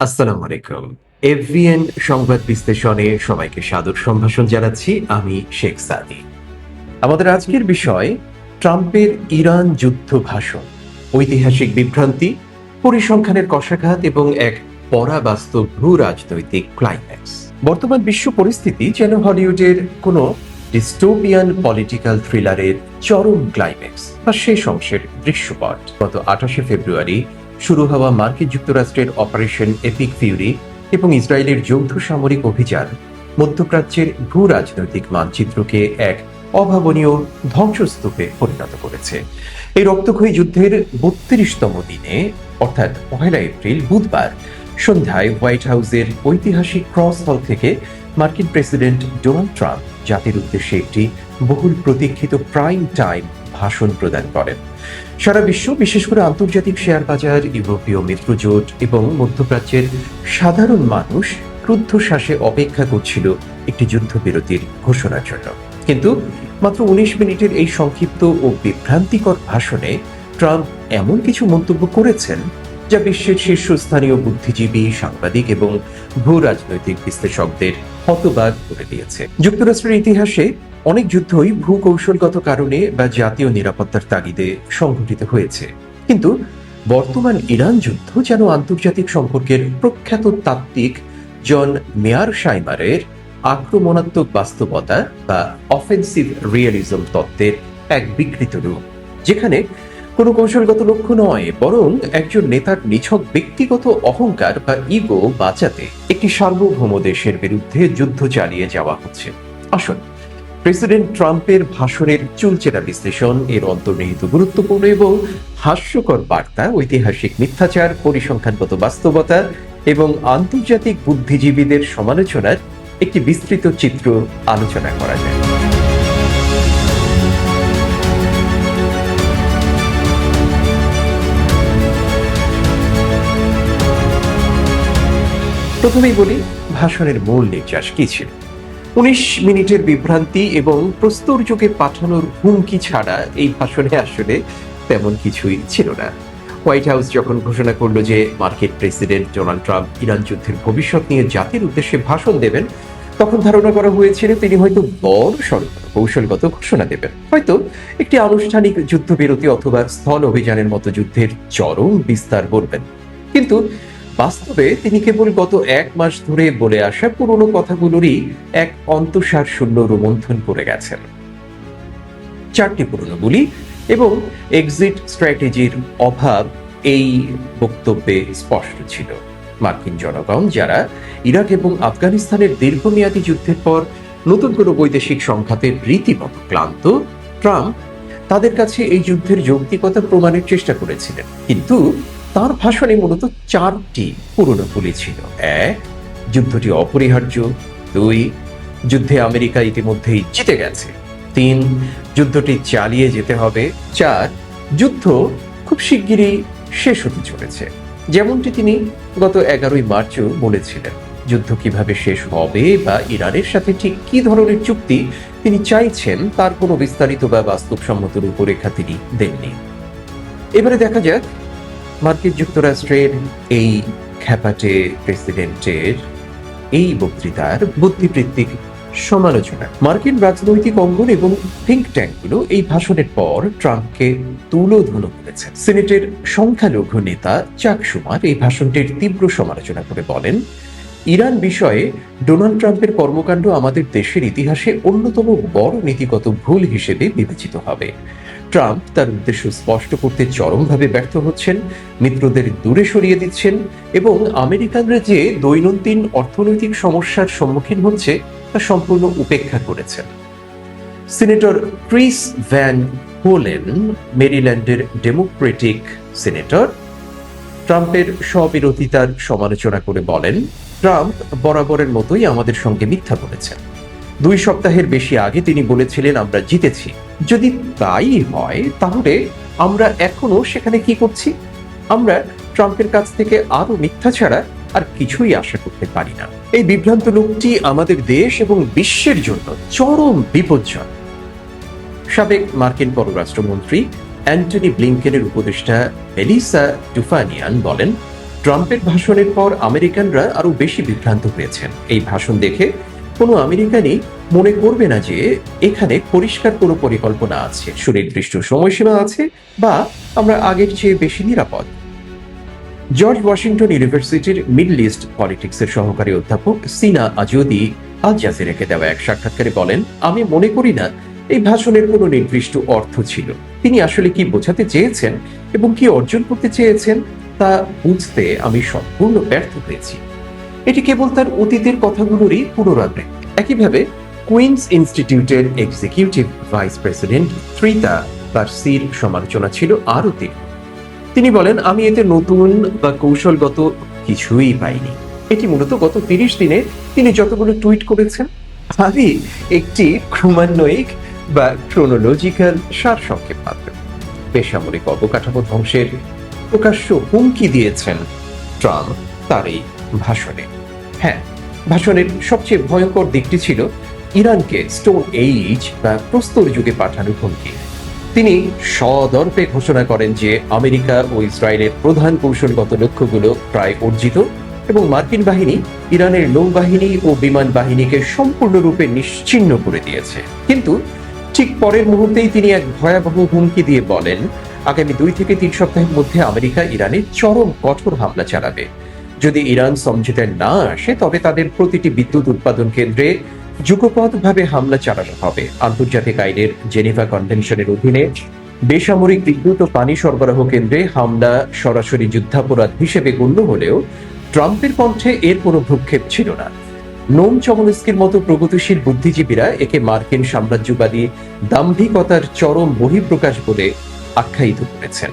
আসসালামু আলাইকুম। এফবিএন সংবাদ বিশ্লেষণে সবাইকে সাদর সম্ভাষণ জানাচ্ছি। আমি শেখ সাদি। আমাদের আজকের বিষয় ট্রাম্পের ইরান যুদ্ধ ভাষণ, ঐতিহাসিক বিভ্রান্তি, পরিসংখ্যানের কষাঘাত এবং এক পরাবাস্তব ভূ রাজনৈতিক ক্লাইম্যাক্স। বর্তমান বিশ্ব পরিস্থিতি যেন হলিউডের কোনো ডিস্টোপিয়ান পলিটিক্যাল থ্রিলারের চরম ক্লাইম্যাক্স বা শেষ অংশের দৃশ্যপট। গত 28শে ফেব্রুয়ারি শুরু হওয়া মার্কিন যুক্তরাষ্ট্রের অপারেশন এপিক ফিউরি এবং ইসরায়েলের যৌথ সামরিক অভিযান মধ্যপ্রাচ্যের ভূ রাজনৈতিক মানচিত্রকে এক অভাবনীয় ধ্বংসস্তূপে পরিণত করেছে। এই রক্তক্ষয়ী যুদ্ধের 32তম দিনে অর্থাৎ 1 এপ্রিল বুধবার সন্ধ্যায় হোয়াইট হাউসের ঐতিহাসিক ক্রস হল থেকে মার্কিন প্রেসিডেন্ট ডোনাল্ড ট্রাম্প জাতির উদ্দেশ্যে একটি বহুল প্রতীক্ষিত প্রাইম টাইম ভাষণ প্রদান করেন। সারা বিশ্ব, বিশেষ করে আন্তর্জাতিক শেয়ার বাজার, ইউরোপীয় মিত্রজোট এবং মধ্যপ্রাচ্যের সাধারণ মানুষ ক্রুদ্ধশ্বাসে অপেক্ষা করছিল একটি যুদ্ধবিরতির ঘোষণার জন্য। কিন্তু মাত্র 19 মিনিটের এই সংক্ষিপ্ত ও বিভ্রান্তিকর ভাষণে ট্রাম্প এমন কিছু মন্তব্য করেছেন যা বিশ্বের শীর্ষস্থানীয় বুদ্ধিজীবী, সাংবাদিক এবং ভূ রাজনৈতিক বিশ্লেষকদের হতবাক করে দিয়েছে। যুক্তরাষ্ট্রের ইতিহাসে অনেক যুদ্ধই ভূকৌশলগত কারণে বা জাতীয় নিরাপত্তার তাগিদে সংঘটিত হয়েছে, কিন্তু বর্তমান ইরান যুদ্ধ যেন আন্তর্জাতিক সম্পর্কের প্রখ্যাত তাত্ত্বিক জন মেয়ারশাইমারের আক্রমণাত্মক বাস্তবতা বা অফেন্সিভ রিয়েলিজম তত্ত্বের এক বিকৃত রূপ, যেখানে কোনো কৌশলগত লক্ষ্য নয়, বরং একজন নেতার নিছক ব্যক্তিগত অহংকার বা ইগো বাঁচাতে একটি সার্বভৌম দেশের বিরুদ্ধে যুদ্ধ চালিয়ে যাওয়া হচ্ছে। আসুন প্রেসিডেন্ট ট্রাম্পের ভাষণের চুলচেরা বিশ্লেষণ, এর অন্তর্নিহিত গুরুত্বপূর্ণ এবং হাস্যকর বার্তা, ঐতিহাসিক মিথ্যাচার, পরিসংখ্যানগত বাস্তবতা এবং আন্তর্জাতিক বুদ্ধিজীবীদের সমালোচনার একটি বিস্তৃত চিত্র আলোচনা করা যায়। প্রথমেই বলি ভাষণের মূল নির্যাস কি ছিল। 19 মিনিটের বিভ্রান্তি এবং প্রস্তর যুগে পাঠানোর হুমকি ছাড়া এই ভাষণে আসলে তেমন কিছুই ছিল না। হোয়াইট হাউস যখন ঘোষণা করলো যে মার্কিন প্রেসিডেন্ট ডোনাল্ড ট্রাম্প ইরান যুদ্ধের ভবিষ্যৎ নিয়ে জাতির উদ্দেশ্যে ভাষণ দেবেন, তখন ধারণা করা হয়েছিল তিনি হয়তো বড়সড় কৌশলগত ঘোষণা দেবেন, হয়তো একটি আনুষ্ঠানিক যুদ্ধবিরতি অথবা স্থল অভিযানের মতো যুদ্ধের চরম বিস্তার বলবেন। কিন্তু বাস্তবে তিনি কেবল গত 1 মাস ধরে বলে আসা পুরনো কথাগুলোরই এক অন্তঃসার শূন্য রোমন্থন করে গেছেন। 4টি পুরনো বুলি এবং এক্সিট স্ট্র্যাটেজির অভাব এই বক্তব্যে স্পষ্ট ছিল। মার্কিন জনগণ, যারা ইরাক এবং আফগানিস্তানের দীর্ঘমেয়াদী যুদ্ধের পর নতুন কোনো বৈদেশিক সংঘাতের রীতিমতো ক্লান্ত, ট্রাম্প তাদের কাছে এই যুদ্ধের যৌক্তিকতা প্রমাণের চেষ্টা করেছিলেন। কিন্তু তার ভাষণে মূলত 4টি পুরনো বুলি ছিল। 1, যুদ্ধটি অপরিহার্য। 2, যুদ্ধে আমেরিকা ইতিমধ্যেই জিতে গেছে। 3, যুদ্ধটি চালিয়ে যেতে হবে। 4, যুদ্ধ খুব শিগগিরই শেষ হতে চলেছে। যেমনটি তিনি গত 11ই মার্চও বলেছিলেন। যুদ্ধ কিভাবে শেষ হবে বা ইরানের সাথে ঠিক কি ধরনের চুক্তি তিনি চাইছেন তার কোনো বিস্তারিত বা বাস্তবসম্মত রূপরেখা তিনি দেননি। এবারে দেখা যাক মার্কিন যুক্তরাষ্ট্রের এই খ্যাপাটে প্রেসিডেন্টের এই বক্তৃতার বুদ্ধিবৃত্তিক সমালোচনা। মার্কিন রাজনৈতিক অঙ্গন এবং থিঙ্ক ট্যাঙ্কগুলো এই ভাষণের পর ট্রাম্পকে তুলোধুলো করেছে। সিনেটের সংখ্যালঘু নেতা চাক শুমার এই ভাষণটির তীব্র সমালোচনা করে বলেন, ইরান বিষয়ে ডোনাল্ড ট্রাম্পের কর্মকাণ্ড আমাদের দেশের ইতিহাসে অন্যতম বড় নীতিগত ভুল হিসেবে বিবেচিত হবে। ট্রাম্প তার উদ্দেশ্য স্পষ্ট করতে চরমভাবে ব্যর্থ হচ্ছেন, মিত্রদের দূরে সরিয়ে দিচ্ছেন এবং আমেরিকানরা যে দৈনন্দিন অর্থনৈতিক সমস্যার সম্মুখীন হচ্ছে তা সম্পূর্ণ উপেক্ষা করেছেন। সিনেটর ক্রিস ভ্যান হোলেন, মেরিল্যান্ডের ডেমোক্রেটিক সিনেটর, ট্রাম্পের স্ববিরোধিতার সমালোচনা করে বলেন, ট্রাম্প বরাবরের মতোই আমাদের সঙ্গে মিথ্যা বলেছেন। 2 সপ্তাহের বেশি আগে তিনি বলেছিলেন আমরা জিতেছি। যদি তাই হয় তাহলে আমরা এখনো সেখানে কি করছি? আমরা ট্রাম্পের কাছ থেকে আরো মিথ্যা ছাড়া আর কিছুই আশা করতে পারি না। এই বিভ্রান্ত লোকটি আমাদের দেশ এবং বিশ্বের জন্য চরম বিপজ্জনক। সাবেক মার্কিন পররাষ্ট্রমন্ত্রী অ্যান্টনি ব্লিংকেনের উপদেষ্টা মেলিসা টুফানিয়ান বলেন, ট্রাম্পের ভাষণের পর আমেরিকানরা আরো বেশি বিভ্রান্ত হয়েছেন। এই ভাষণ দেখে কোনো আমেরিকানই মনে করবে না যে এখানে পরিষ্কার কোনো পরিকল্পনা আছে, সুনির্দিষ্ট সময়সীমা আছে, বা আমরা আগের চেয়ে বেশি নিরাপদ। জর্জ ওয়াশিংটন ইউনিভার্সিটির মিডল ইস্ট পলিটিক্সের সহকারী অধ্যাপক সিনা আজদি আল জাজিরাকে দেওয়া এক সাক্ষাৎকারে বলেন, আমি মনে করি না এই ভাষণের কোনো নির্দিষ্ট অর্থ ছিল। তিনি আসলে কি বোঝাতে চেয়েছেন এবং কি অর্জন করতে চেয়েছেন তা বুঝতে আমি সম্পূর্ণ ব্যর্থ হয়েছি। এটি কেবল তার অতীতের কথাগুলোরই পুনরাবৃত্তি। একইভাবে কুইন্স ইনস্টিটিউটের এক্সিকিউটিভ ভাইস প্রেসিডেন্ট ত্রিতা পার্সির সমালোচনা ছিল আরও তীব্র। তিনি বলেন, আমি এতে নতুন বা কৌশলগত কিছুই পাইনি। এটি মূলত গত 30 দিনে তিনি যতগুলো টুইট করেছেন আমি একটি ক্রমান্বয়িক বা ক্রোনোলজিক্যাল সারসংক্ষেপ মাত্র। বেসামরিক অবকাঠামো ধ্বংসের প্রকাশ্য হুমকি দিয়েছেন ট্রাম্প তার এই ভাষণে। হ্যাঁ, ভাষণের সবচেয়ে ভয়ঙ্কর দিকটি ছিল ইরানকে স্টোন এইজ বা প্রস্তর যুগে পাঠানোর হুমকি। তিনি সদর্পে ঘোষণা করেন যে আমেরিকা ও ইসরায়েলের প্রধান কৌশলগত লক্ষ্যগুলো প্রায় অর্জিত এবং মার্কিন বাহিনী ইরানের নৌবাহিনী ও বিমান বাহিনীকে সম্পূর্ণরূপে নিশ্চিহ্ন করে দিয়েছে। কিন্তু ঠিক পরের মুহূর্তেই তিনি এক ভয়াবহ হুমকি দিয়ে বলেন, আগামী 2 থেকে 3 সপ্তাহের মধ্যে আমেরিকা ইরানে চরম কঠোর হামলা চালাবে। যদি ইরান সমঝোতায় না আসে তবে তাদের প্রতিটি বিদ্যুৎ উৎপাদন কেন্দ্রে যুগপৎভাবে হামলা চালানো হবে। আন্তর্জাতিক আইনের জেনেভা কনভেনশনের অধীনে বেসামরিক বিদ্যুৎ ও পানি সরবরাহ কেন্দ্রে হামলা সরাসরি যুদ্ধাপরাধ হিসেবে গণ্য হলেও ট্রাম্পের কণ্ঠে এর কোনো ভ্রুক্ষেপ ছিল না। নোম চমস্কির মতো প্রগতিশীল বুদ্ধিজীবীরা একে মার্কিন সাম্রাজ্যবাদী দাম্ভিকতার চরম বহিঃপ্রকাশ বলে আখ্যায়িত করেছেন।